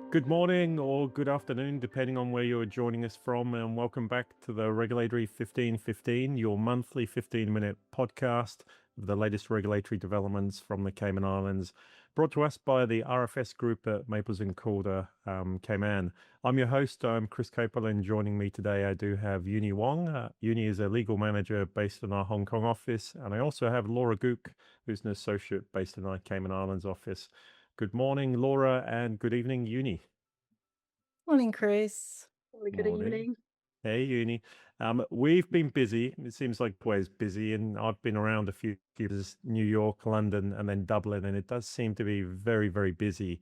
Good morning or good afternoon, depending on where you're joining us from, and welcome back to the Regulatory 1515, your monthly 15-minute podcast of the latest regulatory developments from the Cayman Islands, brought to us by the RFS group at Maples and Calder, Cayman. I'm your host, I'm Chris Capewell, and joining me today I do have Yunie Wong. Yunie is a legal manager based in our Hong Kong office, and I also have Laura Goucke, who's an associate based in our Cayman Islands office. Good morning, Laura, and good evening, Yunie. Morning, Chris. Good Morning. evening. Hey, Uni. We've been busy. It seems like always busy, and I've been around a few years, New York, London, and then Dublin, and it does seem to be very, very busy.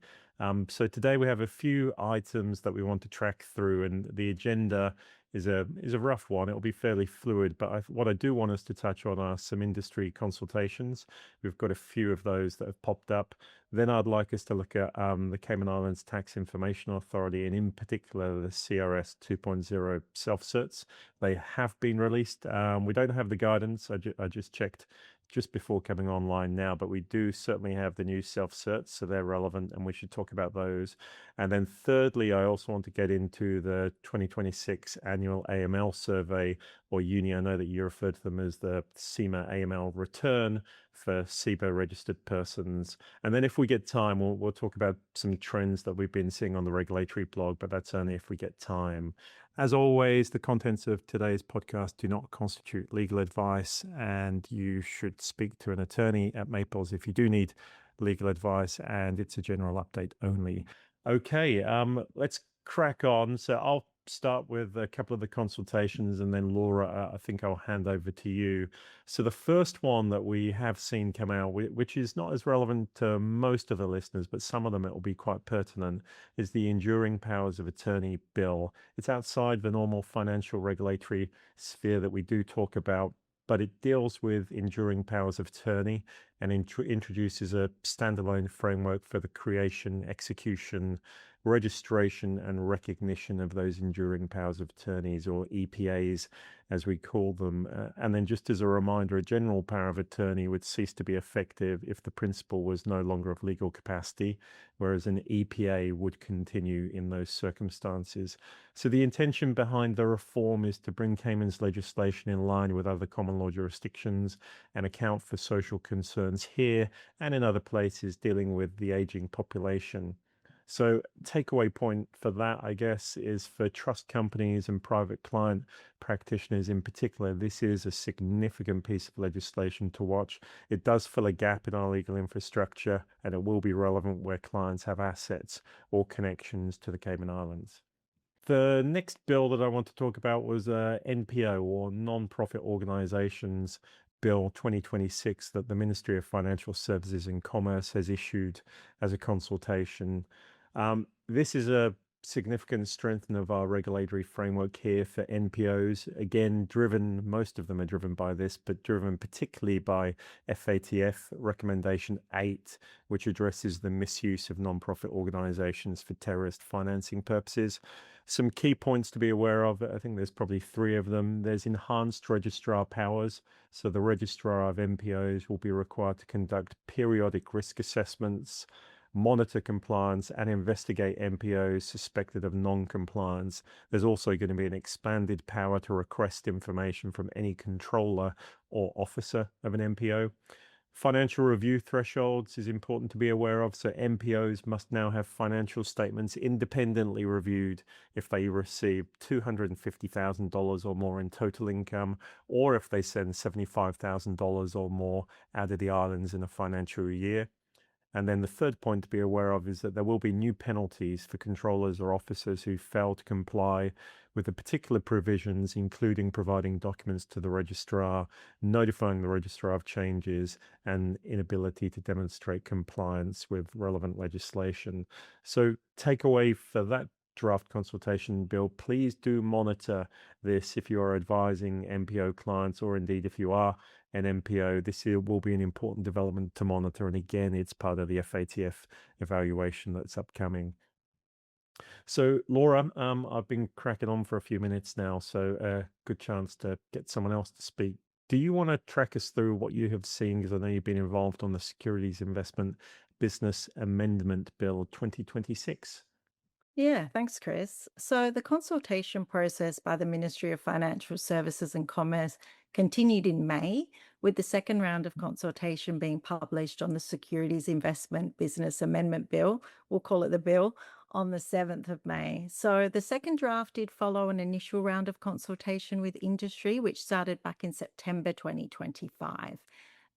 So today we have a few items that we want to track through, and the agenda is a rough one. It'll be fairly fluid, but what I do want us to touch on are some industry consultations. We've got a few of those that have popped up. Then I'd like us to look at the Cayman Islands Tax Information Authority, and in particular the CRS 2.0 self-certs. They have been released. We don't have the guidance. I just checked just before coming online now, but we do certainly have the new self-certs, so they're relevant, and we should talk about those. And then thirdly, I also want to get into the 2026 annual AML survey, or Uni. I know that you refer to them as the CIMA AML return for SIBA registered persons. And then if we get time, we'll talk about some trends that we've been seeing on the regulatory blog, but that's only if we get time. As always, the contents of today's podcast do not constitute legal advice, and you should speak to an attorney at Maples if you do need legal advice, and it's a general update only. Okay, let's crack on. So I'll start with a couple of the consultations, and then Laura, I think I'll hand over to you. So the first one that we have seen come out, which is not as relevant to most of the listeners, but some of them it will be quite pertinent, is the Enduring Powers of Attorney bill. It's outside the normal financial regulatory sphere that we do talk about, but it deals with enduring powers of attorney and introduces a standalone framework for the creation, execution, registration, and recognition of those enduring powers of attorneys, or EPAs, as we call them. And then, just as a reminder, a general power of attorney would cease to be effective if the principal was no longer of legal capacity, whereas an EPA would continue in those circumstances. So the intention behind the reform is to bring Cayman's legislation in line with other common law jurisdictions and account for social concerns here and in other places dealing with the aging population. So takeaway point for that, I guess, is for trust companies and private client practitioners in particular, this is a significant piece of legislation to watch. It does fill a gap in our legal infrastructure, and it will be relevant where clients have assets or connections to the Cayman Islands. The next bill that I want to talk about was NPO, or Non-Profit Organizations Bill 2026, that the Ministry of Financial Services and Commerce has issued as a consultation. This is a significant strengthening of our regulatory framework here for NPOs. Again, most of them are driven by this, but driven particularly by FATF Recommendation 8, which addresses the misuse of non-profit organizations for terrorist financing purposes. Some key points to be aware of, I think there's probably three of them. There's enhanced registrar powers. So the registrar of NPOs will be required to conduct periodic risk assessments, monitor compliance, and investigate NPOs suspected of non-compliance. There's also going to be an expanded power to request information from any controller or officer of an NPO. Financial review thresholds is important to be aware of. So NPOs must now have financial statements independently reviewed if they receive $250,000 or more in total income, or if they send $75,000 or more out of the islands in a financial year. And then the third point to be aware of is that there will be new penalties for controllers or officers who fail to comply with the particular provisions, including providing documents to the registrar, notifying the registrar of changes, and inability to demonstrate compliance with relevant legislation. So takeaway for that draft consultation bill, please do monitor this if you are advising NPO clients, or indeed if you are an NPO. This will be an important development to monitor, and again, it's part of the FATF evaluation that's upcoming. So Laura, I've been cracking on for a few minutes now, so a good chance to get someone else to speak. Do you want to track us through what you have seen? Because I know you've been involved on the Securities Investment Business Amendment Bill 2026. Yeah, thanks, Chris. So, the consultation process by the Ministry of Financial Services and Commerce continued in May, with the second round of consultation being published on the Securities Investment Business Amendment Bill. We'll call it the bill on the 7th of May. So, the second draft did follow an initial round of consultation with industry, which started back in September 2025.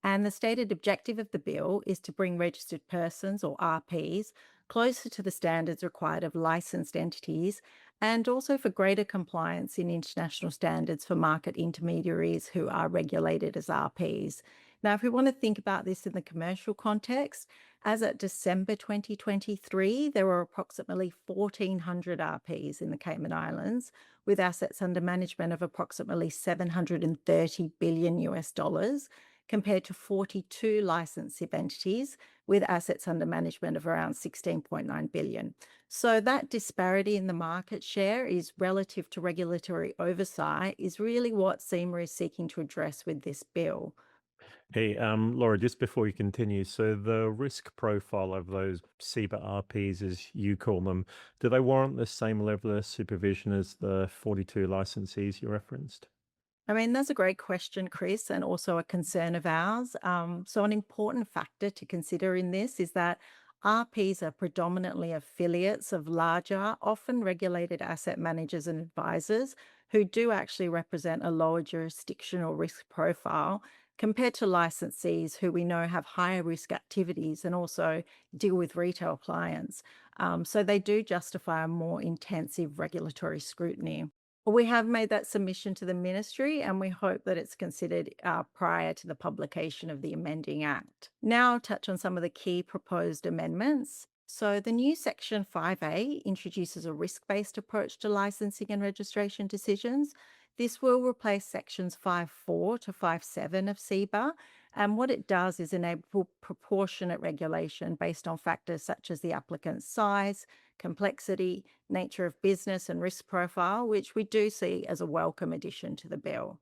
And the stated objective of the bill is to bring registered persons, or RPs, closer to the standards required of licensed entities and also for greater compliance in international standards for market intermediaries who are regulated as RPs. Now, if we want to think about this in the commercial context, as at December 2023, there were approximately 1,400 RPs in the Cayman Islands with assets under management of approximately 730 billion US dollars compared to 42 licensee entities with assets under management of around 16.9 billion. So that disparity in the market share is relative to regulatory oversight is really what CIMA is seeking to address with this bill. Hey, Laura, just before you continue, so the risk profile of those CIBA RPs, as you call them, do they warrant the same level of supervision as the 42 licensees you referenced? I mean, that's a great question, Chris, and also a concern of ours. So, an important factor to consider in this is that RPs are predominantly affiliates of larger, often regulated asset managers and advisors who do actually represent a lower jurisdictional risk profile compared to licensees who we know have higher risk activities and also deal with retail clients. So, they do justify a more intensive regulatory scrutiny. Well, we have made that submission to the ministry and we hope that it's considered prior to the publication of the amending act. Now I'll touch on some of the key proposed amendments. So, the new Section 5A introduces a risk based approach to licensing and registration decisions. This will replace Sections 5.4 to 5.7 of CIBA. And what it does is enable proportionate regulation based on factors such as the applicant's size, complexity, nature of business, and risk profile, which we do see as a welcome addition to the bill.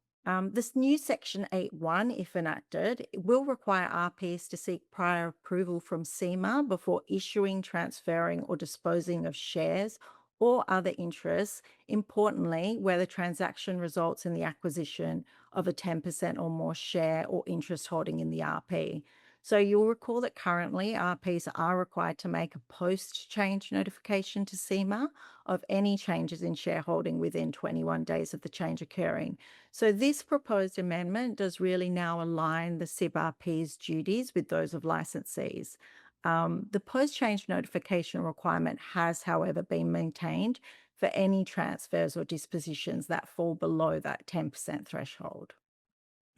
This new Section 8.1, if enacted, it will require RPs to seek prior approval from CIMA before issuing, transferring, or disposing of shares or other interests, importantly, where the transaction results in the acquisition of a 10% or more share or interest holding in the RP. So you'll recall that currently RPs are required to make a post change notification to CIMA of any changes in shareholding within 21 days of the change occurring. So this proposed amendment does really now align the CIB-RP's duties with those of licensees. The post change notification requirement has, however, been maintained for any transfers or dispositions that fall below that 10% threshold.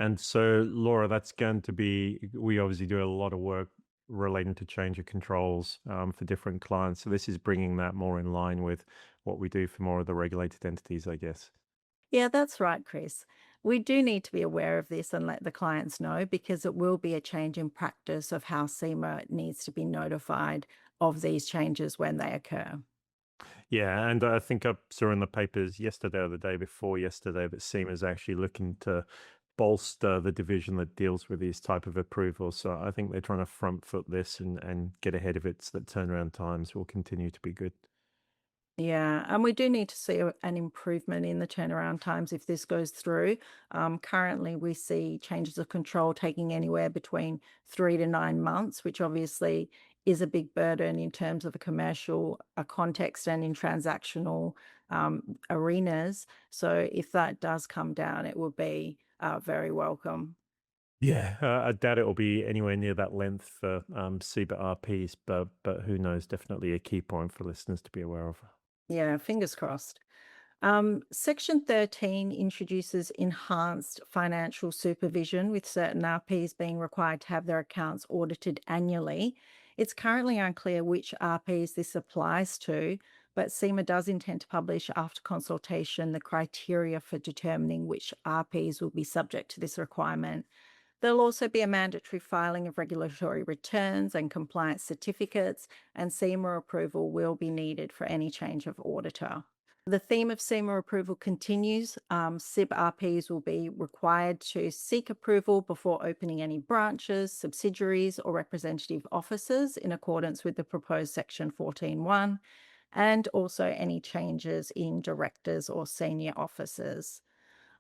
And so, Laura, that's going to be, we obviously do a lot of work relating to change of controls for different clients. So, this is bringing that more in line with what we do for more of the regulated entities, I guess. Yeah, that's right, Chris. We do need to be aware of this and let the clients know because it will be a change in practice of how CIMA needs to be notified of these changes when they occur. Yeah, and I think I saw in the papers yesterday or the day before yesterday that CIMA is actually looking to bolster the division that deals with these type of approvals. So I think they're trying to front foot this and get ahead of it so that turnaround times will continue to be good. Yeah, and we do need to see an improvement in the turnaround times if this goes through. Currently, we see changes of control taking anywhere between 3 to 9 months, which obviously is a big burden in terms of a commercial context and in transactional arenas. So, if that does come down, it will be very welcome. Yeah, I doubt it will be anywhere near that length for CBER RPs, but who knows? Definitely a key point for listeners to be aware of. Yeah, fingers crossed. Section 13 introduces enhanced financial supervision with certain RPs being required to have their accounts audited annually. It's currently unclear which RPs this applies to, but CIMA does intend to publish after consultation the criteria for determining which RPs will be subject to this requirement. There'll also be a mandatory filing of regulatory returns and compliance certificates, and CIMA approval will be needed for any change of auditor. The theme of CIMA approval continues. SIB RPs will be required to seek approval before opening any branches, subsidiaries, or representative offices in accordance with the proposed Section 14.1. and also any changes in directors or senior officers.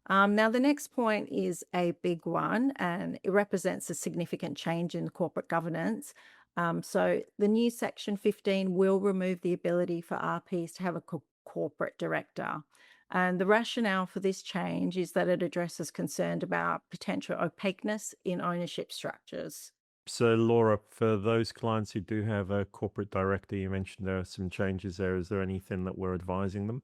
Now, the next point is a big one, and it represents a significant change in corporate governance. So, the new Section 15 will remove the ability for RPs to have a corporate director. And the rationale for this change is that it addresses concern about potential opaqueness in ownership structures. So, Laura, for those clients who do have a corporate director, you mentioned there are some changes there. Is there anything that we're advising them?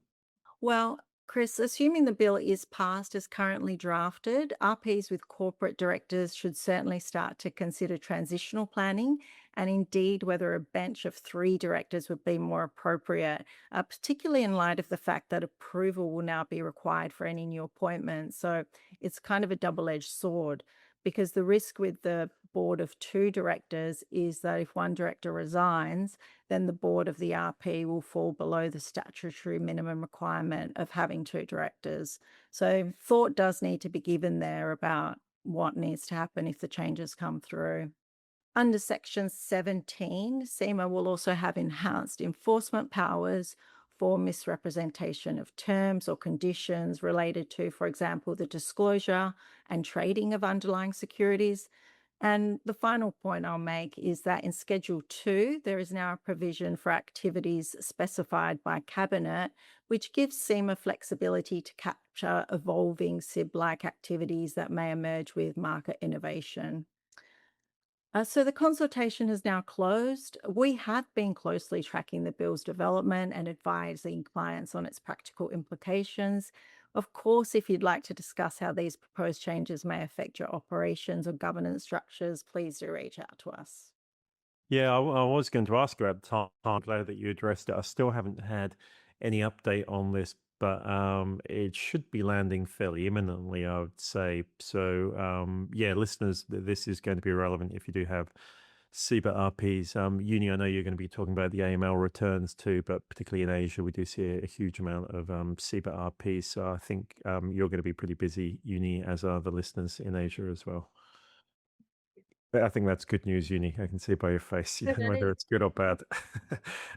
Well, Chris, assuming the bill is passed as currently drafted, RPs with corporate directors should certainly start to consider transitional planning and indeed whether a bench of three directors would be more appropriate, particularly in light of the fact that approval will now be required for any new appointments. So it's kind of a double edged sword because the risk with the board of two directors is that if one director resigns, then the board of the RP will fall below the statutory minimum requirement of having two directors. So, thought does need to be given there about what needs to happen if the changes come through. Under Section 17, CIMA will also have enhanced enforcement powers for misrepresentation of terms or conditions related to, for example, the disclosure and trading of underlying securities. And the final point I'll make is that in Schedule 2, there is now a provision for activities specified by Cabinet, which gives CIMA flexibility to capture evolving SIB like activities that may emerge with market innovation. So the consultation has now closed. We have been closely tracking the bill's development and advising clients on its practical implications. Of course, if you'd like to discuss how these proposed changes may affect your operations or governance structures, please do reach out to us. Yeah, I was going to ask about the time. I'm glad that you addressed it. I still haven't had any update on this, but it should be landing fairly imminently, I would say. So, yeah, listeners, this is going to be relevant if you do have SIBA RPs. Uni, I know you're going to be talking about the AML returns too, but particularly in Asia, we do see a huge amount of SIBA RPs. So I think you're going to be pretty busy, Uni, as are the listeners in Asia as well. I think that's good news, Uni. I can see by your face, Yeah, that whether is. it's good or bad.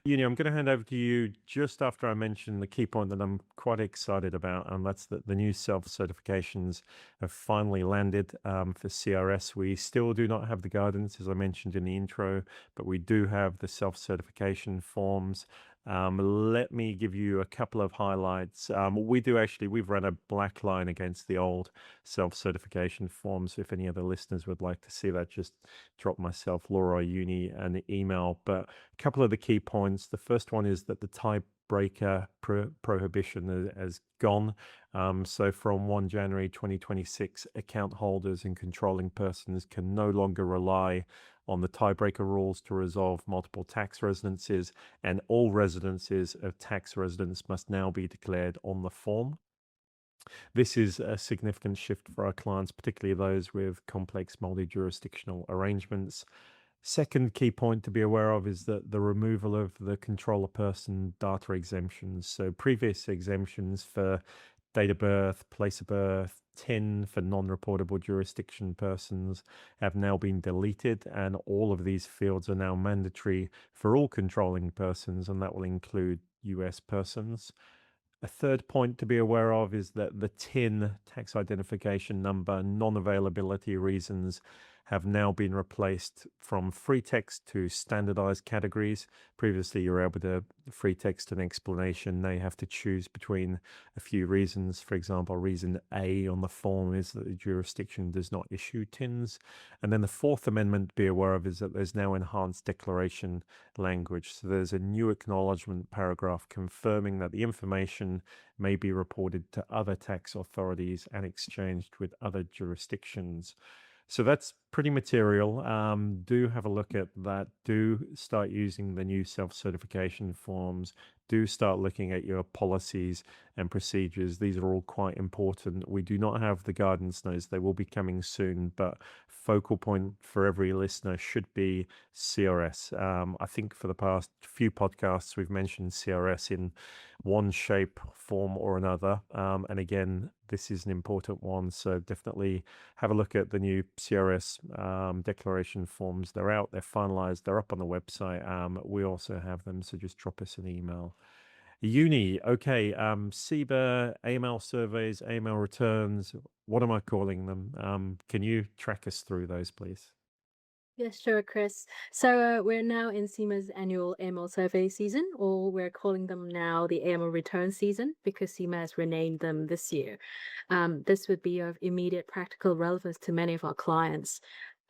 Uni, I'm going to hand over to you just after I mention the key point that I'm quite excited about, and that's that the new self-certifications have finally landed for CRS. We still do not have the guidance, as I mentioned in the intro, but we do have the self-certification forms. Let me give you a couple of highlights. We've run a black line against the old self-certification forms. If any other listeners would like to see that, just drop myself, Laura, or Uni, an email. But a couple of the key points. The first one is that the tiebreaker prohibition has gone. So from 1 January 2026, account holders and controlling persons can no longer rely on the tiebreaker rules to resolve multiple tax residencies, and all residencies of tax residents must now be declared on the form. This is a significant shift for our clients, particularly those with complex multi-jurisdictional arrangements. Second key point to be aware of is that the removal of the controller person data exemptions. So previous exemptions for date of birth, place of birth, TIN for non-reportable jurisdiction persons have now been deleted, and all of these fields are now mandatory for all controlling persons, and that will include US persons. A third point to be aware of is that the TIN, tax identification number, non-availability reasons, have now been replaced from free text to standardized categories. Previously, you were able to free text an explanation. Now you have to choose between a few reasons. For example, reason A on the form is that the jurisdiction does not issue TINs. And then the fourth amendment to be aware of is that there's now enhanced declaration language. So there's a new acknowledgement paragraph confirming that the information may be reported to other tax authorities and exchanged with other jurisdictions. So that's pretty material. Do have a look at that. Do start using the new self-certification forms. Do start looking at your policies and procedures. These are all quite important. We do not have the guidance notes. They will be coming soon, but focal point for every listener should be CRS. I think for the past few podcasts, we've mentioned CRS in one shape, form, or another. And again, this is an important one. So definitely have a look at the new CRS declaration forms. They're out, they're finalized, they're up on the website. We also have them, so just drop us an email. Uni, okay. CIBA, AML surveys, AML returns. What am I calling them? Can you track us through those, please? Yes, sure, Chris. So we're now in CIMA's annual AML survey season, or we're calling them now the AML return season because CIMA has renamed them this year. This would be of immediate practical relevance to many of our clients.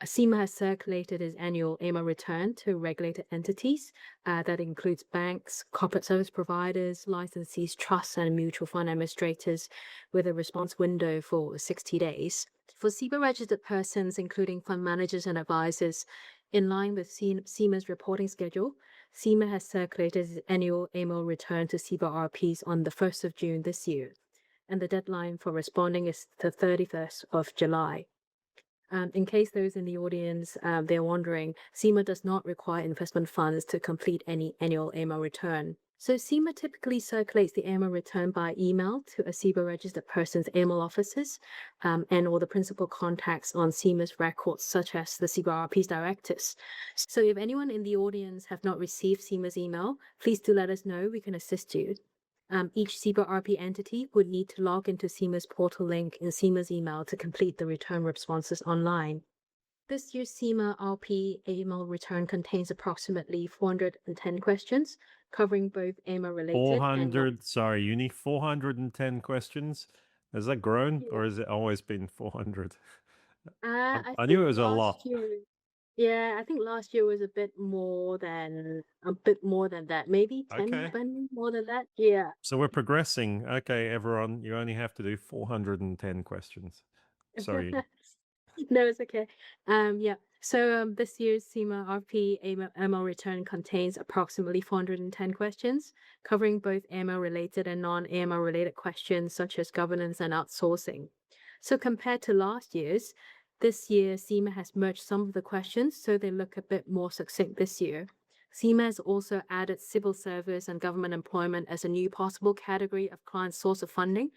CIMA has circulated its annual AML return to regulated entities. That includes banks, corporate service providers, licensees, trusts, and mutual fund administrators with a response window for 60 days. For CIBA registered persons, including fund managers and advisors, in line with CIMA's reporting schedule, CIMA has circulated its annual AML return to CIBA RPs on the 1st of June this year, and the deadline for responding is the 31st of July. In case those in the audience they're wondering, CIMA does not require investment funds to complete any annual AML return. So CIMA typically circulates the AML return by email to a CIBA registered person's AML offices and all the principal contacts on CIMA's records, such as the CIBA RP's directors. So if anyone in the audience have not received CIMA's email, please do let us know. We can assist you. Each CIBA RP entity would need to log into CIMA's portal link in CIMA's email to complete the return responses online. This year's CIMA RP AML return contains approximately 410 questions, covering both AML related and 400, sorry, Uni, 410 questions. Has that grown or has it always been 400? I I knew think it was a lot. last year, yeah, I think last year was a bit more than that, maybe 10, Okay. 20 more than that. Yeah. So we're progressing. Okay, everyone, you only have to do 410 questions. Sorry, Uni. No, it's okay. Yeah. So this year's CIMA RP AML return contains approximately 410 questions, covering both AML related and non-AML related questions such as governance and outsourcing. So compared to last year's, this year CIMA has merged some of the questions so they look a bit more succinct this year. CIMA has also added civil service and government employment as a new possible category of client source of funding,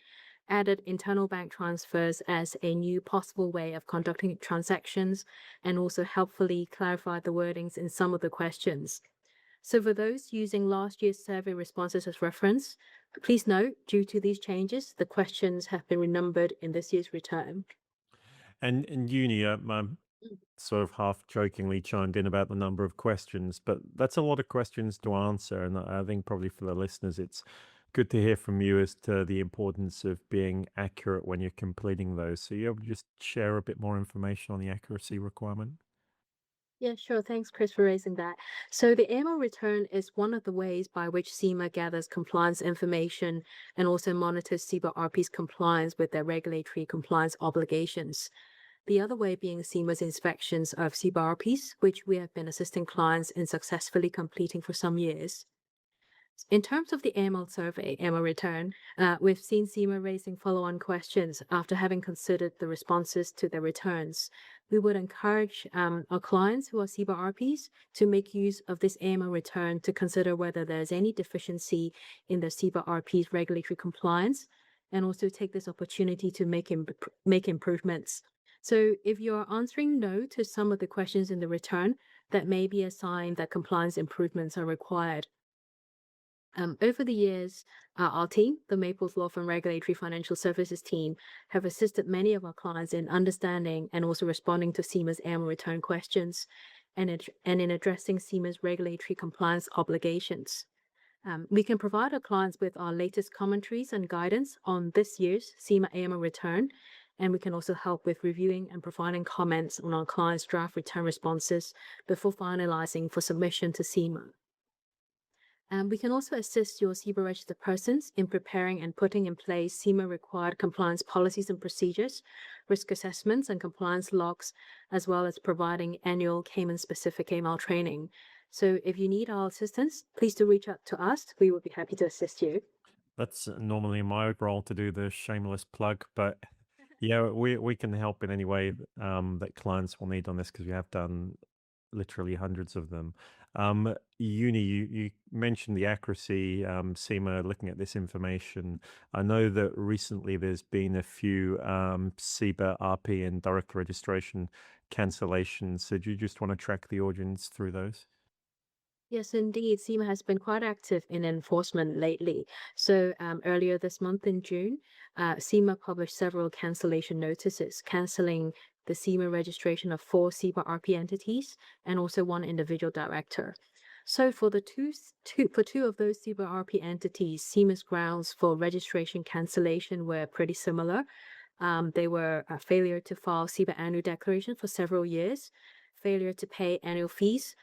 added internal bank transfers as a new possible way of conducting transactions, and also helpfully clarified the wordings in some of the questions. So for those using last year's survey responses as reference, please note, due to these changes, the questions have been renumbered in this year's return. And Uni, sort of half jokingly chimed in about the number of questions, but that's a lot of questions to answer. And I think probably for the listeners, it's good to hear from you as to the importance of being accurate when you're completing those. So you able to just share a bit more information on the accuracy requirement? Yeah, sure. Thanks, Chris, for raising that. So the AML return is one of the ways by which CIMA gathers compliance information and also monitors CIBA RP's compliance with their regulatory compliance obligations. The other way being CIMA's inspections of CIBA RPs, which we have been assisting clients in successfully completing for some years. In terms of the AML survey, AML return, we've seen CIMA raising follow-on questions after having considered the responses to their returns. We would encourage our clients who are CIBA RPs to make use of this AML return to consider whether there's any deficiency in the CIBA RP's regulatory compliance, and also take this opportunity to make improvements. So if you're answering no to some of the questions in the return, that may be a sign that compliance improvements are required. Over the years, our team, the Maples Law Firm Regulatory Financial Services team, have assisted many of our clients in understanding and also responding to CIMA's AML return questions and in addressing CIMA's regulatory compliance obligations. We can provide our clients with our latest commentaries and guidance on this year's CIMA AML return, and we can also help with reviewing and providing comments on our clients' draft return responses before finalizing for submission to CIMA. We can also assist your CIBA registered persons in preparing and putting in place CIMA required compliance policies and procedures, risk assessments, and compliance logs, as well as providing annual Cayman specific AML training. So if you need our assistance, please do reach out to us. We would be happy to assist you. That's normally my role to do the shameless plug, but yeah, we can help in any way that clients will need on this because we have done literally hundreds of them. Uni, you mentioned the accuracy, CIMA looking at this information. I know that recently there's been a few CIBA RP and direct registration cancellations. So do you just want to track the audience through those? Yes, indeed. CIMA has been quite active in enforcement lately. So earlier this month in June, CIMA published several cancellation notices, canceling the CIMA registration of 4 CIMA RP entities and also 1 individual director. So for two of those CIMA RP entities, CIMA's grounds for registration cancellation were pretty similar. They were a failure to file CIMA annual declaration for several years, failure to pay annual fees,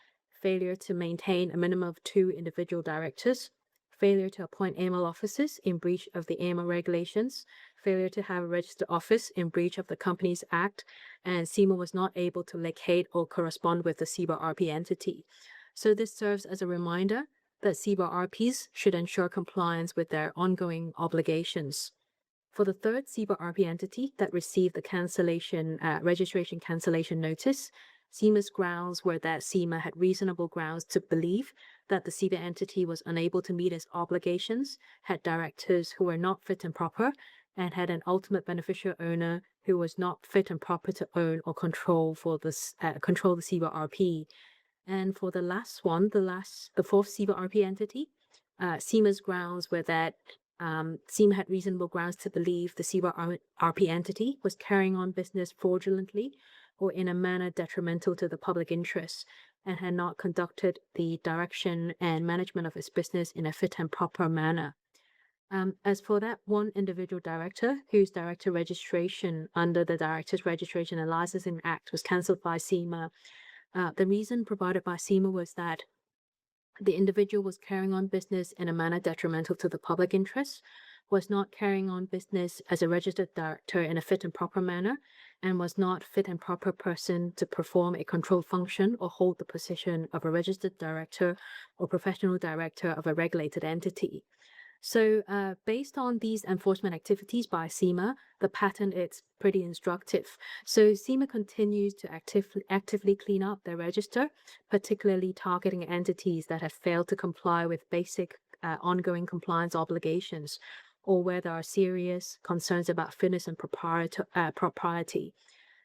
failure to maintain a minimum of 2 individual directors, failure to appoint AML officers in breach of the AML regulations, failure to have a registered office in breach of the Companies Act, and CIMA was not able to locate or correspond with the CIBA RP entity. So this serves as a reminder that CIBA RPs should ensure compliance with their ongoing obligations. For the third CIBA RP entity that received the registration cancellation notice, CIMA's grounds were that CIMA had reasonable grounds to believe that the CIBA entity was unable to meet its obligations, had directors who were not fit and proper, and had an ultimate beneficial owner who was not fit and proper to own or control the CIBA RP. And for the last one, the fourth CIBA RP entity, CIMA's grounds were that CIMA had reasonable grounds to believe the CIBA RP entity was carrying on business fraudulently or in a manner detrimental to the public interest, and had not conducted the direction and management of its business in a fit and proper manner. As for that 1 individual director, whose director registration under the Directors Registration and Licensing Act was cancelled by CIMA, the reason provided by CIMA was that the individual was carrying on business in a manner detrimental to the public interest, was not carrying on business as a registered director in a fit and proper manner, and was not fit and proper person to perform a control function or hold the position of a registered director or professional director of a regulated entity. So based on these enforcement activities by CIMA, the pattern is pretty instructive. So CIMA continues to actively clean up their register, particularly targeting entities that have failed to comply with basic ongoing compliance obligations, or where there are serious concerns about fitness and propriety.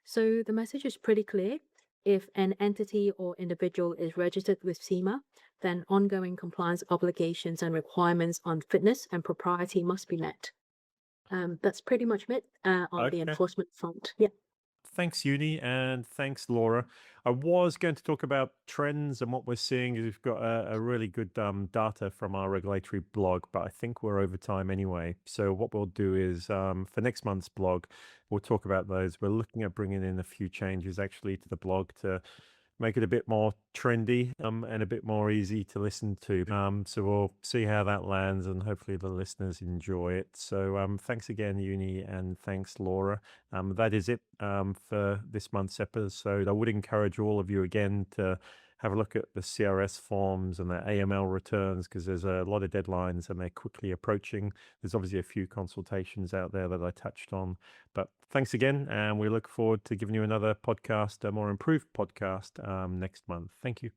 So the message is pretty clear. If an entity or individual is registered with CIMA, then ongoing compliance obligations and requirements on fitness and propriety must be met. That's pretty much it on the Okay. enforcement front. Yeah. Thanks, Yunie, and thanks, Laura. I was going to talk about trends, and what we're seeing is we've got a really good data from our regulatory blog, but I think we're over time anyway. So what we'll do is for next month's blog, we'll talk about those. We're looking at bringing in a few changes actually to the blog to make it a bit more trendy and a bit more easy to listen to. So we'll see how that lands, and hopefully the listeners enjoy it. So thanks again, Yunie, and thanks, Laura. That is it for this month's episode. I would encourage all of you again to have a look at the CRS forms and the AML returns, because there's a lot of deadlines and they're quickly approaching. There's obviously a few consultations out there that I touched on. But thanks again, and we look forward to giving you another podcast, a more improved podcast next month. Thank you.